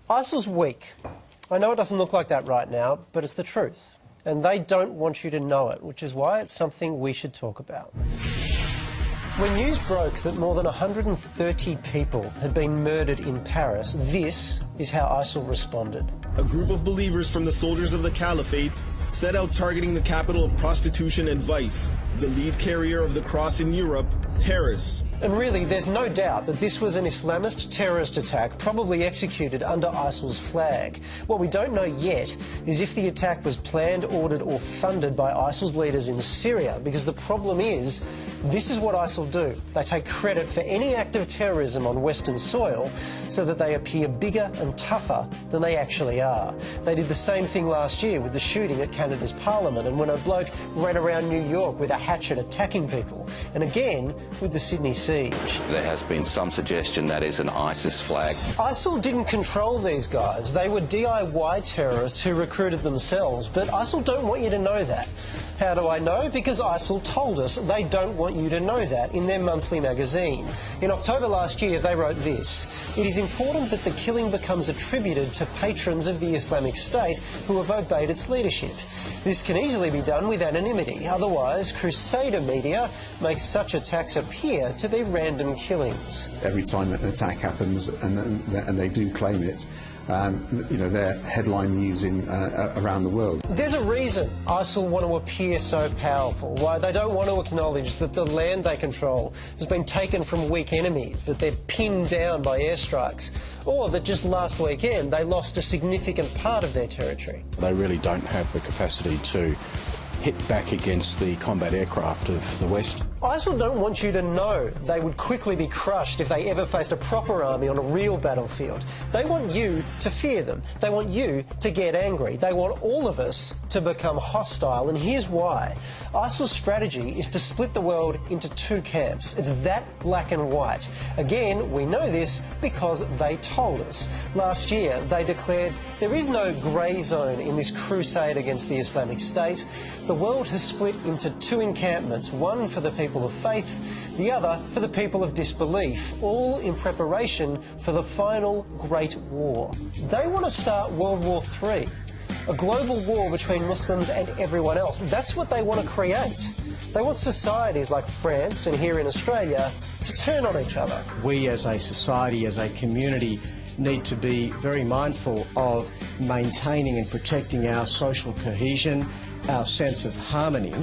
ISIL's weak. I know it doesn't look like that right now, but it's the truth. And they don't want you to know it, which is why it's something we should talk about. When news broke that more than 130 people had been murdered in Paris, this is how ISIL responded. A group of believers from the soldiers of the Caliphate set out targeting the capital of prostitution and vice, the lead carrier of the cross in Europe, Paris. And really, there's no doubt that this was an Islamist terrorist attack, probably executed under ISIL's flag. What we don't know yet is if the attack was planned, ordered or funded by ISIL's leaders in Syria, because the problem is, this is what ISIL do. They take credit for any act of terrorism on Western soil so that they appear bigger and tougher than they actually are. They did the same thing last year with the shooting at Canada's Parliament, and when a bloke ran around New York with a hatchet attacking people, and again with the Sydney siege. There has been some suggestion that is an ISIS flag. ISIL didn't control these guys. They were DIY terrorists who recruited themselves, but ISIL don't want you to know that. How do I know? Because ISIL told us they don't want you to know that in their monthly magazine. In October last year, they wrote this: "It is important that the killing becomes attributed to patrons of the Islamic State who have obeyed its leadership. This can easily be done with anonymity. Otherwise, Crusader media makes such attacks appear to be random killings." Every time an attack happens, and they do claim it, you know, they're headline news around the world. There's a reason ISIL want to appear so powerful, why they don't want to acknowledge that the land they control has been taken from weak enemies, that they're pinned down by airstrikes, or that just last weekend they lost a significant part of their territory. They really don't have the capacity to hit back against the combat aircraft of the West. ISIL don't want you to know they would quickly be crushed if they ever faced a proper army on a real battlefield. They want you to fear them. They want you to get angry. They want all of us to become hostile, and here's why. ISIL's strategy is to split the world into two camps. It's that black and white. Again, we know this because they told us. Last year, they declared there is no grey zone in this crusade against the Islamic State. The world has split into two encampments, one for the people of faith, the other for the people of disbelief, all in preparation for the final Great War. They want to start World War III, a global war between Muslims and everyone else. That's what they want to create. They want societies like France and here in Australia to turn on each other. We as a society, as a community, need to be very mindful of maintaining and protecting our social cohesion, our sense of harmony,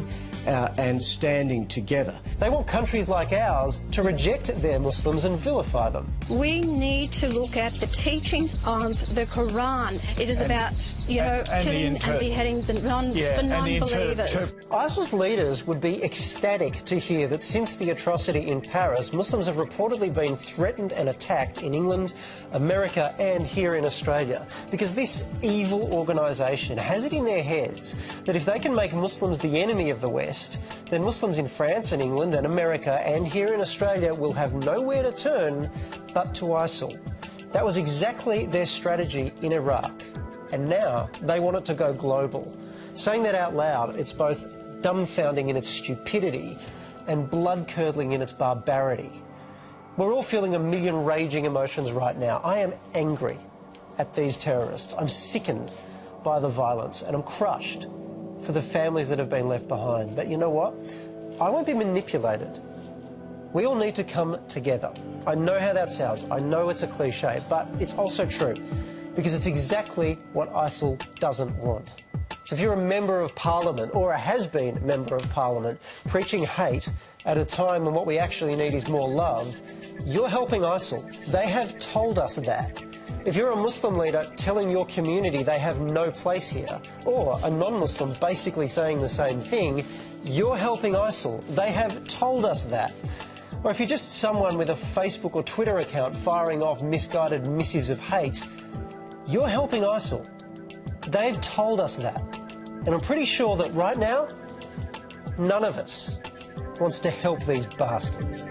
and standing together. They want countries like ours to reject their Muslims and vilify them. We need to look at the teachings of the Quran. It is about, killing and beheading the non-believers. ISIL's leaders would be ecstatic to hear that since the atrocity in Paris, Muslims have reportedly been threatened and attacked in England, America and here in Australia, because this evil organisation has it in their heads that if they can make Muslims the enemy of the West, then Muslims in France and England and America and here in Australia will have nowhere to turn but to ISIL. That was exactly their strategy in Iraq, and now they want it to go global. Saying that out loud, it's both dumbfounding in its stupidity and blood-curdling in its barbarity. We're all feeling a million raging emotions right now. I am angry at these terrorists. I'm sickened by the violence, and I'm crushed for the families that have been left behind. But you know what? I won't be manipulated. We all need to come together. I know how that sounds. I know it's a cliche, but it's also true, because it's exactly what ISIL doesn't want. So if you're a member of parliament, or a has-been member of parliament, preaching hate at a time when what we actually need is more love, you're helping ISIL. They have told us that. If you're a Muslim leader telling your community they have no place here, or a non-Muslim basically saying the same thing, you're helping ISIL. They have told us that. Or if you're just someone with a Facebook or Twitter account firing off misguided missives of hate, you're helping ISIL. They've told us that. And I'm pretty sure that right now, none of us wants to help these bastards.